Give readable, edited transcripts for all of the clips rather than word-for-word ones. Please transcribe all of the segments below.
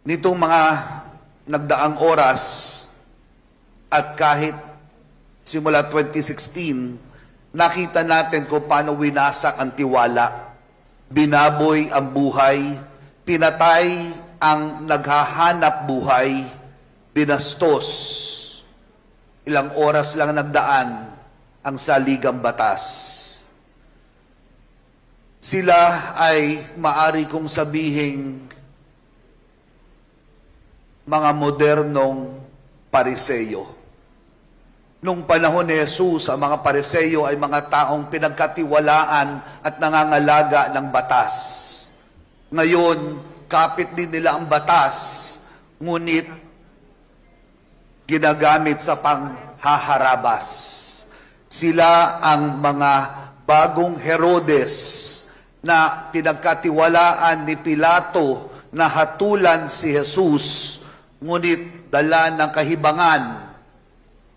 Nitong mga nagdaang oras at kahit simula 2016, nakita natin kung paano winasak ang tiwala, binaboy ang buhay, pinatay ang naghahanap buhay, binastos. Ilang oras lang nagdaan ang saligang batas. Sila ay maari kong sabihing mga modernong pariseyo. Nung panahon ni Jesus, ang mga pariseyo ay mga taong pinagkatiwalaan at nangangalaga ng batas. Ngayon, kapit din nila ang batas, ngunit ginagamit sa panghaharabas. Sila ang mga bagong Herodes na pinagkatiwalaan ni Pilato na hatulan si Jesus, ngunit dala ng kahibangan,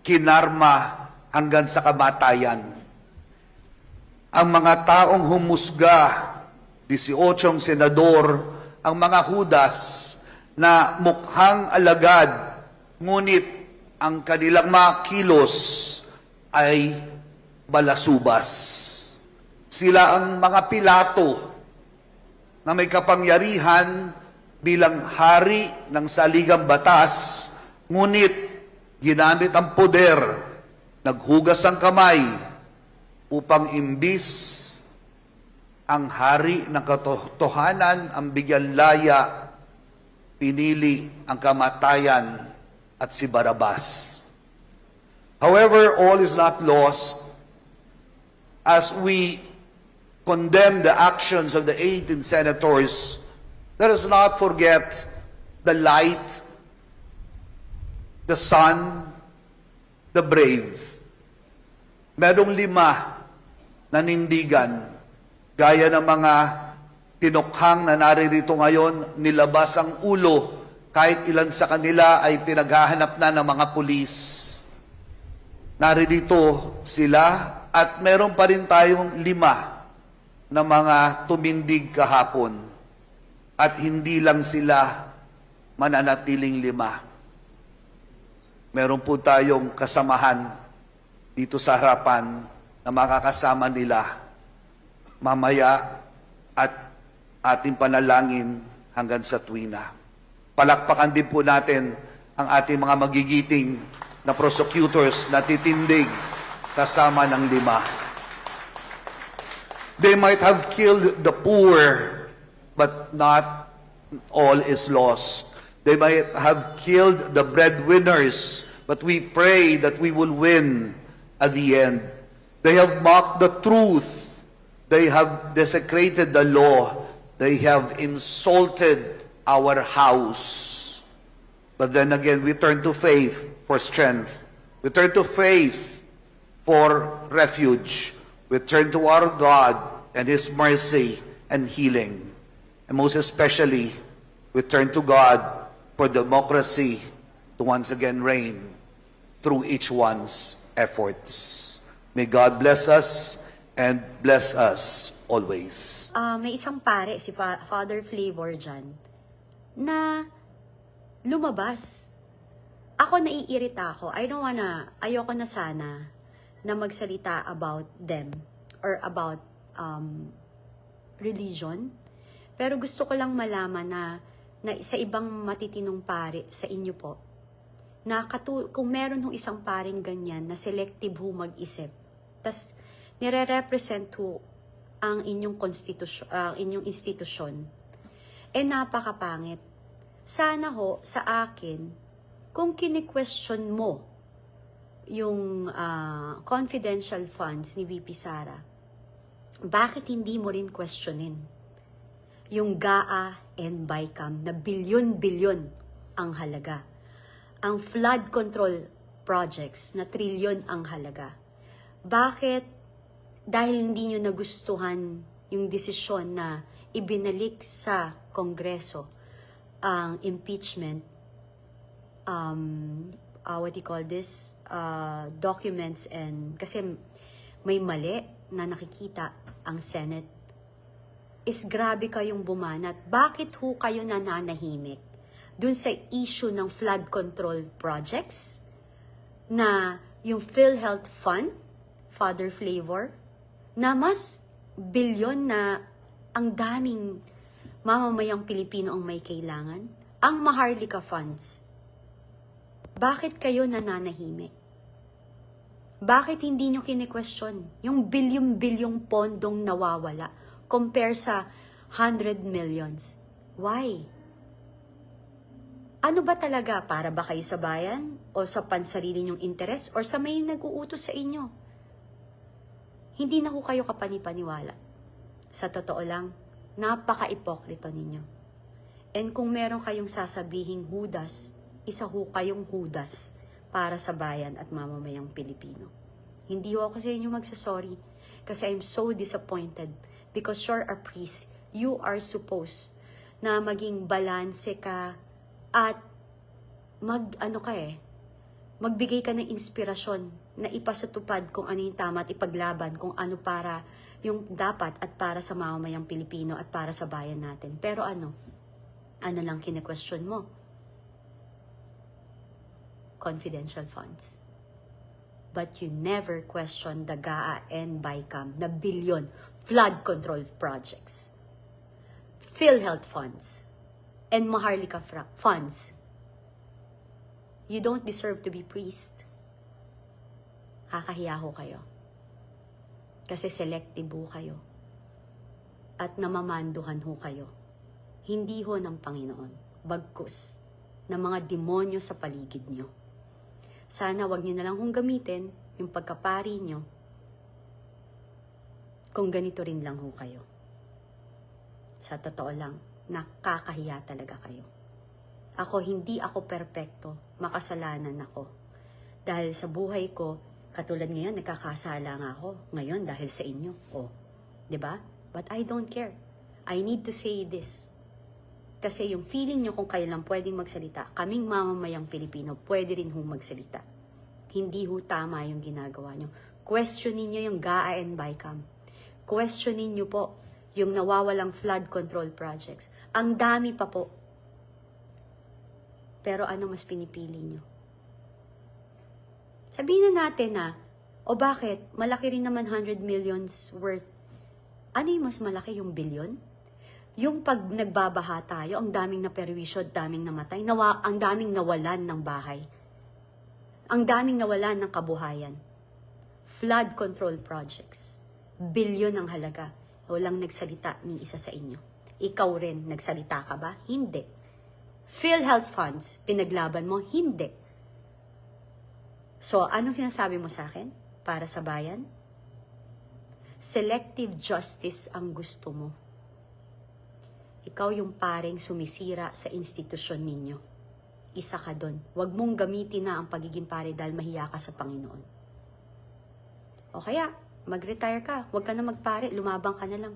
kinarma hanggang sa kamatayan. Ang mga taong humusga, 18 senador, ang mga Judas na mukhang alagad, ngunit ang kanilang mga kilos ay balasubas. Sila ang mga Pilato na may kapangyarihan bilang hari ng saligang batas, ngunit ginamit ang poder, naghugas ang kamay, upang imbis ang hari ng katotohanan ang bigyan laya, pinili ang kamatayan at si Barabas. However, all is not lost as we condemn the actions of the 18 senators. Let us not forget the light, the sun, the brave. Merong 5 nanindigan, gaya ng mga tinukhang na naririto ngayon, nilabas ang ulo, kahit ilan sa kanila ay pinaghahanap na ng mga pulis. Naririto sila at meron pa rin tayong 5 na mga tumindig kahapon. At hindi lang sila mananatiling 5. Meron po tayong kasamahan dito sa harapan na makakasama nila mamaya at ating panalangin hanggang sa tuwina. Palakpakan din po natin ang ating mga magigiting na prosecutors na titindig kasama ng 5. They might have killed the poor, but not all is lost. They might have killed the breadwinners, but we pray that we will win at the end. They have mocked the truth. They have desecrated the law. They have insulted our house. But then again, we turn to faith for strength. We turn to faith for refuge. We turn to our God and His mercy and healing. And most especially, we turn to God for democracy to once again reign through each one's efforts. May God bless us and bless us always. May isang pare, si Father Flavor dyan, na lumabas. Ako naiirita ako. Ayoko na sana na magsalita about them or about religion. Pero gusto ko lang malaman na sa ibang matitinong pare sa inyo po, na kung meron hong isang paring ganyan na selective ho mag-isip, tas nire-represent ho ang inyong inyong institusyon, napakapangit. Sana ho sa akin, kung kini-question mo yung confidential funds ni VP Sara, bakit hindi mo rin questionin yung GAA and BICAM na bilyon-bilyon ang halaga. Ang flood control projects na trilyon ang halaga. Bakit? Dahil hindi nyo nagustuhan yung desisyon na ibinalik sa Kongreso ang impeachment, documents, and kasi may mali na nakikita ang Senate, is grabe kayong bumanat. Bakit ho kayo nananahimik? dun sa issue ng flood control projects na yung PhilHealth Fund, Father Flavor, na mas bilyon na ang daming mamamayang Pilipino ang may kailangan. Ang Maharlika Funds. Bakit kayo nananahimik? Bakit hindi nyo kine-question yung bilyong-bilyong pondong nawawala compare sa 100 millions? Why? Ano ba talaga? Para ba kayo sa bayan? O sa pansarili nyong interes? Or sa may nag-uutos sa inyo? Hindi na ho kayo kapanipaniwala. Sa totoo lang, napaka-ipokrito ninyo. And kung meron kayong sasabihing Judas, isa ho kayong Judas para sa bayan at mamamayang Pilipino. Hindi ho ako sa inyo magsasorry kasi I'm so disappointed because you're a priest. You are supposed na maging balanse ka at magbigay ka ng inspirasyon na ipasatupad kung ano yung tama at ipaglaban kung ano para yung dapat at para sa mamamayang Pilipino at para sa bayan natin. Pero ano lang kine-question mo? Confidential funds. But you never question the GAA and BICAM na billion flood control projects. PhilHealth funds and Maharlika funds. You don't deserve to be priest. Kakahiya ho kayo. Kasi selective ho kayo. At namamanduhan ho kayo. Hindi ho ng Panginoon. Bagkus ng mga demonyo sa paligid nyo. Sana wag nyo na lang hong gamitin yung pagkapari nyo kung ganito rin lang ho kayo. Sa totoo lang, nakakahiya talaga kayo. Hindi ako perpekto, makasalanan ako. Dahil sa buhay ko, katulad ngayon, nagkakasala nga ako. Ngayon, dahil sa inyo. Diba? But I don't care. I need to say this. Kasi yung feeling nyo kung kayo lang pwedeng magsalita, kaming mamamayang Pilipino, pwede rin hong magsalita. Hindi ho tama yung ginagawa nyo. Questionin nyo yung GAA and BICAM. Questionin nyo po yung nawawalang flood control projects. Ang dami pa po. Pero ano mas pinipili nyo? Sabihin na natin bakit? Malaki rin naman 100 millions worth. Ano yung mas malaki, yung bilyon? Yung pag nagbabaha tayo, ang daming naperwisyo, daming namatay, ang daming nawalan ng bahay. Ang daming nawalan ng kabuhayan. Flood control projects. Bilyon ang halaga. Walang nagsalita ni isa sa inyo. Ikaw rin, nagsalita ka ba? Hindi. PhilHealth funds, pinaglaban mo? Hindi. So, anong sinasabi mo sa akin? Para sa bayan? Selective justice ang gusto mo. Ikaw yung paring sumisira sa institusyon ninyo. Isa ka doon. Huwag mong gamitin na ang pagiging pare dahil mahiya ka sa Panginoon. O kaya, mag-retire ka. Huwag ka na magpare. Lumabang ka na lang.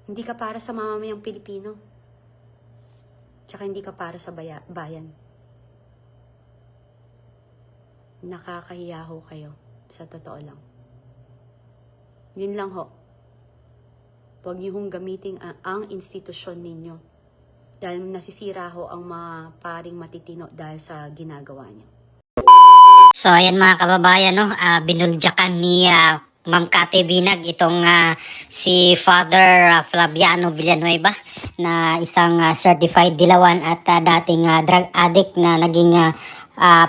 Hindi ka para sa mamamayang Pilipino. Tsaka hindi ka para sa bayan. Nakakahiya ho kayo. Sa totoo lang. Yun lang ho. Huwag niyo hong gamitin ang institusyon ninyo. Dahil nasisira ho ang mga paring matitino dahil sa ginagawa niyo. So ayan mga kababayan, binuljakan ni Ma'am Cathy Binag itong si Father Flaviano Villanueva na isang certified dilawan at dating drug addict na naging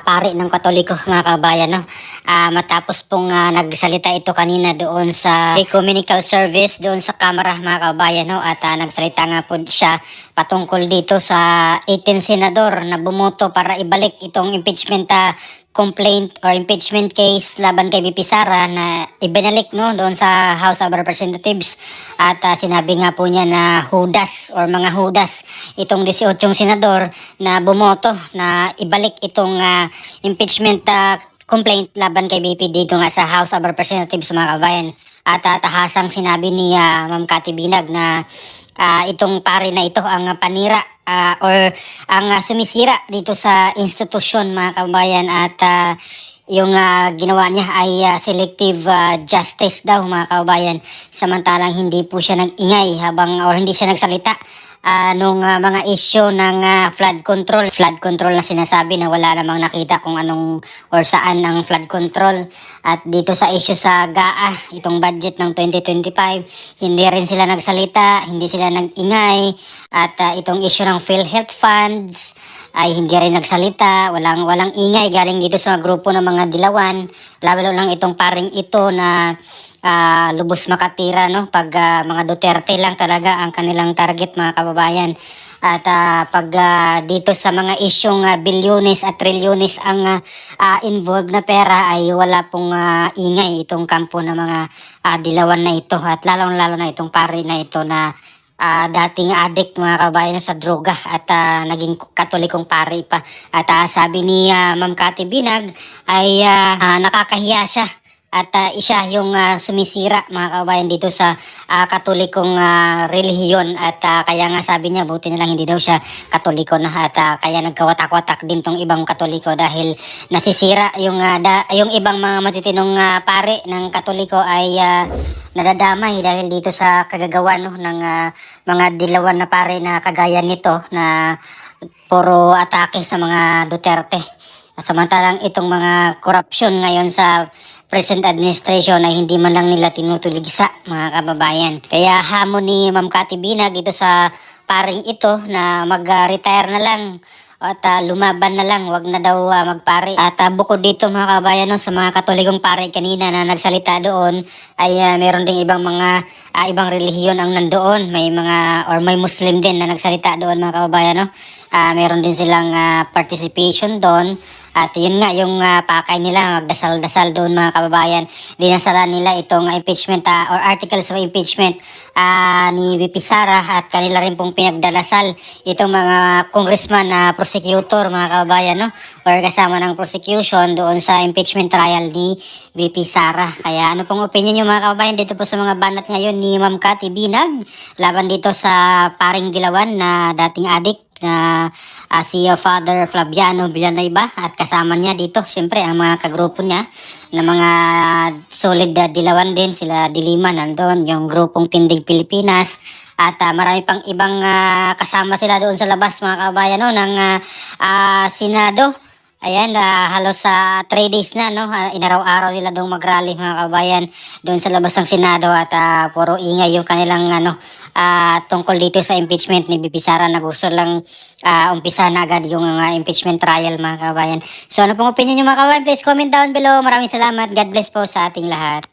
pari ng Katoliko mga kababayan. Matapos pong nagsalita ito kanina doon sa ecumenical service doon sa Kamara mga kababayan, at nagsalita nga po siya patungkol dito sa 18 senador na bumoto para ibalik itong impeachment complaint or impeachment case laban kay BP Sara na ibinalik doon sa House of Representatives, at sinabi nga po niya na Judas or mga Judas itong 18 senador na bumoto na ibalik itong impeachment complaint laban kay BP dito nga sa House of Representatives mga kabayan. At tahasang sinabi ni Ma'am Cathy Binag na itong pare na ito ang panira or ang sumisira dito sa institusyon mga kabayan, at yung ginawa niya ay selective justice daw mga kabayan, samantalang hindi po siya nag-ingay habang or hindi siya nagsalita nung mga issue ng flood control. Flood control na sinasabi na wala namang nakita kung anong or saan ang flood control. At dito sa issue sa GAA, itong budget ng 2025, hindi rin sila nagsalita, hindi sila nag-ingay. At itong issue ng PhilHealth funds ay hindi rin nagsalita, walang ingay galing dito sa grupo ng mga dilawan. Lalo lang itong paring ito na lubos makatira, no, pag mga Duterte lang talaga ang kanilang target, mga kababayan. At pag dito sa mga isyong bilyones at trilyones ang involved na pera, ay wala pong ingay itong kampo ng mga dilawan na ito, at lalong-lalo na itong pari na ito na dating addict, mga kabayan, sa droga, at naging katolikong pari pa. At sabi ni Ma'am Cathy Binag ay nakakahiya siya. At siya yung sumisira, mga kabayan, dito sa katolikong relihiyon. At kaya nga sabi niya, buti na lang hindi daw siya katoliko na. At kaya nagkawatak-watak din tong ibang katoliko dahil nasisira yung ibang mga matitinong pare ng katoliko ay nadadamay dahil dito sa kagagawa, no, ng mga dilawan na pare na kagaya nito na puro atake sa mga Duterte. Samantalang itong mga korupsyon ngayon sa present administration ay hindi man lang nila tinutuligsa, mga kababayan. Kaya hamon ni Ma'am Cathy Binag dito sa paring ito na mag-retire na lang at lumaban na lang, wag na daw magpare. At bukod dito, mga kabayan, no, sa mga katolikong pare kanina na nagsalita doon, ay meron ding ibang mga ibang relihiyon ang nandoon. May mga or may Muslim din na nagsalita doon, mga kababayan, no. Meron din silang participation doon. At yun nga, yung pakay nila, magdasal-dasal doon, mga kababayan. Dinasalan nila itong impeachment or articles of impeachment ni VP Sara, at kanila rin pong pinagdalasal itong mga congressman na prosecutor, mga kababayan, no? Or kasama ng prosecution doon sa impeachment trial ni VP Sara. Kaya ano pong opinion nyo, mga kababayan, dito po sa mga banat ngayon ni Ma'am Cathy Binag laban dito sa paring dilawan na dating addict na si Father Flaviano Villanueva, at kasama niya dito siyempre ang mga kagrupo niya na mga solid dilawan din, sila Diliman nandun, yung grupong Tindig Pilipinas, at marami pang ibang kasama sila doon sa labas, mga kabayan, no, ng Senado. Ayan, halos 3 days na, no, inaraw-araw nila doon mag-rally, mga kabayan, doon sa labas ng Senado, at puro ingay yung kanilang tungkol dito sa impeachment ni VP Sara, na gusto lang umpisa na agad yung impeachment trial, mga kabayan. So ano pong opinion nyo, mga kabayan? Please comment down below. Maraming salamat. God bless po sa ating lahat.